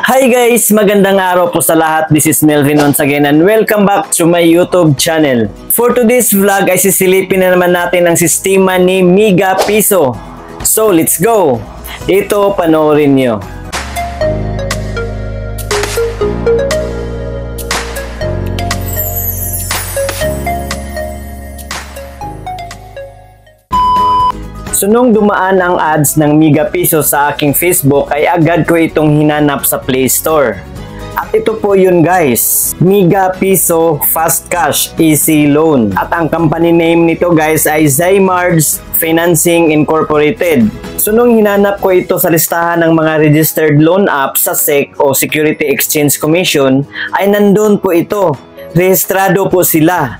Hi guys! Magandang araw po sa lahat. This is Melvin once again and welcome back to my YouTube channel. For today's vlog ay sisilipin na naman natin ang sistema ni Megapiso. So let's go! Ito panoorin nyo. So nung dumaan ang ads ng Megapiso sa aking Facebook ay agad ko itong hinanap sa Play Store. At ito po yun guys, Megapiso Fast Cash Easy Loan. At ang company name nito guys ay Zymards Financing Incorporated. So nung hinanap ko ito sa listahan ng mga registered loan apps sa SEC o Security Exchange Commission ay nandun po ito. Rehistrado po sila.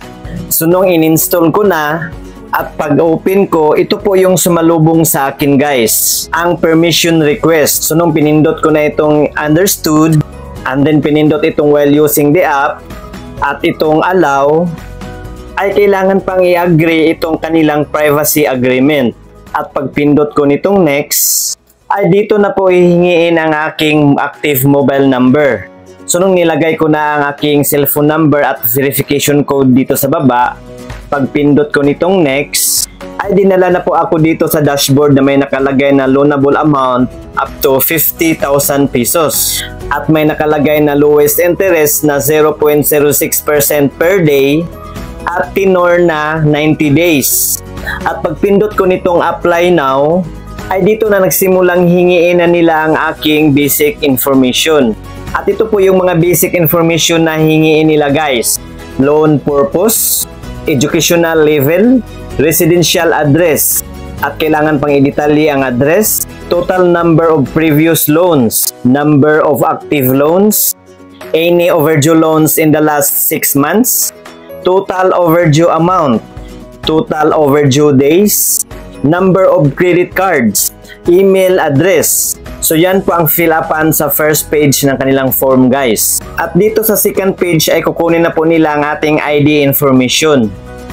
So nung in-install ko na, at pag-open ko, ito po yung sumalubong sa akin guys, ang permission request. So nung pinindot ko na itong understood, and then pinindot itong while using the app, at itong allow, ay kailangan pang i-agree itong kanilang privacy agreement. At pag pindot ko nitong next, ay dito na po hihingiin ang aking active mobile number. So nung nilagay ko na ang aking cellphone number at verification code dito sa baba, pag pindot ko nitong next, ay dinala na po ako dito sa dashboard na may nakalagay na loanable amount up to 50,000 pesos. At may nakalagay na lowest interest na 0.06% per day at tenor na 90 days. At pag pindot ko nitong apply now, ay dito na nagsimulang hingiin na nila ang aking basic information. At ito po yung mga basic information na hingiin nila guys. Loan purpose, educational level, residential address, at kailangan pang i-detalye ang address, total number of previous loans, number of active loans, any overdue loans in the last 6 months, total overdue amount, total overdue days, number of credit cards, email address. So yan po ang fill-upan sa first page ng kanilang form guys. At dito sa second page ay kukunin na po nila ang ating ID information.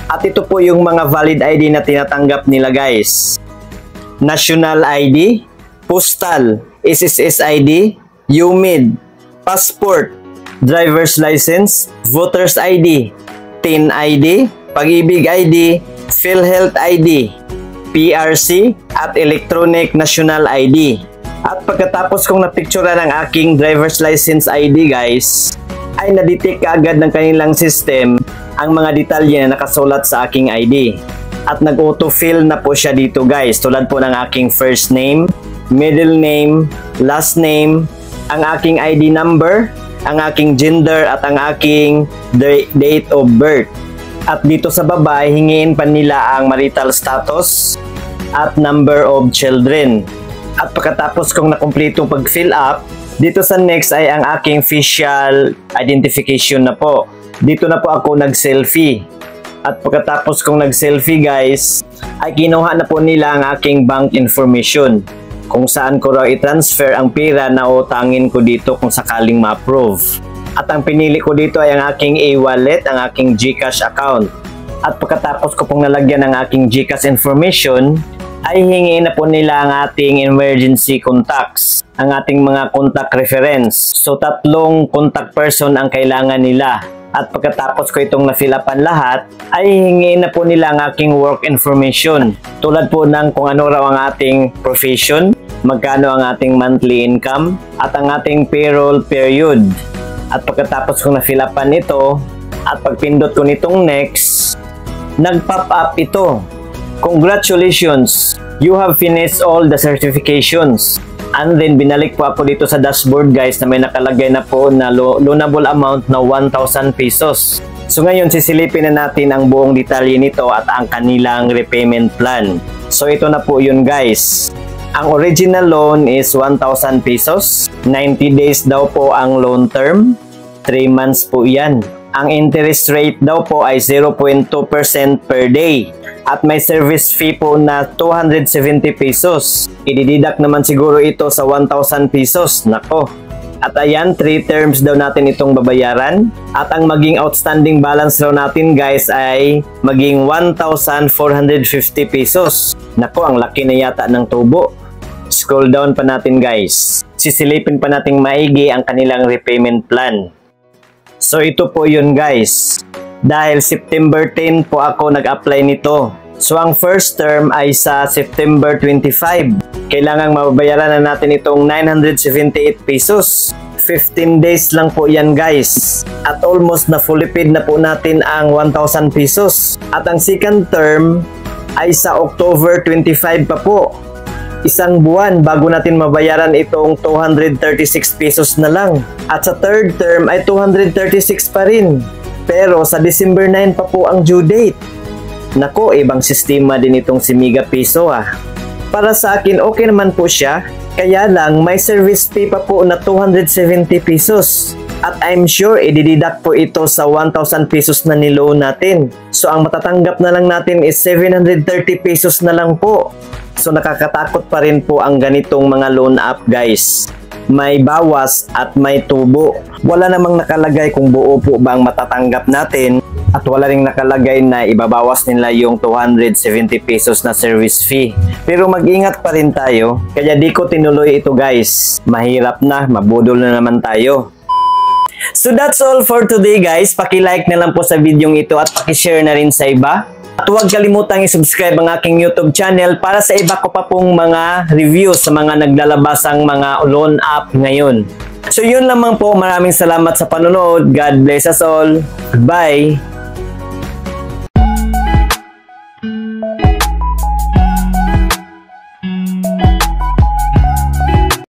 At ito po yung mga valid ID na tinatanggap nila guys. National ID, Postal, SSS ID, UMID, Passport, Driver's License, Voter's ID, TIN ID, Pag-ibig ID, PhilHealth ID, PRC, at Electronic National ID. At pagkatapos kong napicturean ang aking driver's license ID guys, ay nadetect agad ng kanilang system ang mga detalye na nakasulat sa aking ID. At nag-autofill na po siya dito guys, tulad po ng aking first name, middle name, last name, ang aking ID number, ang aking gender, at ang aking date of birth. At dito sa baba, hingiin pa nila ang marital status at number of children. At pagkatapos kong nakumpleto pag-fill up, dito sa next ay ang aking facial identification na po. Dito na po ako nag-selfie. At pagkatapos kong nag-selfie guys, ay kinuha na po nila ang aking bank information. Kung saan ko raw i-transfer ang pera na utangin ko dito kung sakaling ma-approve. At ang pinili ko dito ay ang aking e-wallet, ang aking GCash account. At pagkatapos ko pong nalagyan ang aking GCash information, ay hingiin na po nila ang ating emergency contacts, ang ating mga contact reference. So 3 contact person ang kailangan nila. At pagkatapos ko itong na-fill-upan lahat, ay hingiin na po nila ang aking work information. Tulad po ng kung ano raw ang ating profession, magkano ang ating monthly income, at ang ating payroll period. At pagkatapos kong na-fill-upan ito, at pagpindot ko nitong next, nag-pop up ito. Congratulations! You have finished all the certifications. And then binalik po ako dito sa dashboard guys na may nakalagay na po na loanable amount na 1,000 pesos. So ngayon sisilipin na natin ang buong detalye nito at ang kanilang repayment plan. So ito na po yun guys. Ang original loan is 1,000 pesos. 90 days daw po ang loan term. 3 months po yan. Ang interest rate daw po ay 0.2% per day. At may service fee po na 270 pesos. Idideduct naman siguro ito sa 1,000 pesos. Nako. At ayan, 3 terms daw natin itong babayaran. At ang maging outstanding balance daw natin guys ay maging 1,450 pesos. Nako, ang laki na yata ng tubo. Scroll down pa natin guys. Sisilipin pa nating maigi ang kanilang repayment plan. So ito po yun guys. Dahil September 10 po ako nag-apply nito. So ang first term ay sa September 25. Kailangang mababayaran na natin itong 978 pesos. 15 days lang po yan guys. At almost na fully paid na po natin ang 1,000 pesos. At ang second term ay sa October 25 pa po. Isang buwan bago natin mabayaran itong 236 pesos na lang. At sa third term ay 236 pa rin. Pero sa December 9 pa po ang due date. Nako, ibang sistema din itong si Mega Piso ah. Para sa akin, okay naman po siya. Kaya lang, may service fee pa po na 270 pesos. At I'm sure, i-deduct po ito sa 1,000 pesos na niloan natin. So, ang matatanggap na lang natin is 730 pesos na lang po. So, nakakatakot pa rin po ang ganitong mga loan app guys. May bawas at may tubo. Wala namang nakalagay kung buo po ba ang matatanggap natin. At wala ring nakalagay na ibabawas nila yung 270 pesos na service fee. Pero mag-ingat pa rin tayo. Kaya di ko tinuloy ito guys. Mahirap na, mabudol na naman tayo. So that's all for today guys. Paki-like na lang po sa video ito at paki-share na rin sa iba. At huwag kalimutang i-subscribe ang aking YouTube channel para sa iba ko pa pong mga reviews sa mga naglalabasang mga loan app ngayon. So yun lamang po. Maraming salamat sa panonood. God bless us all. Goodbye.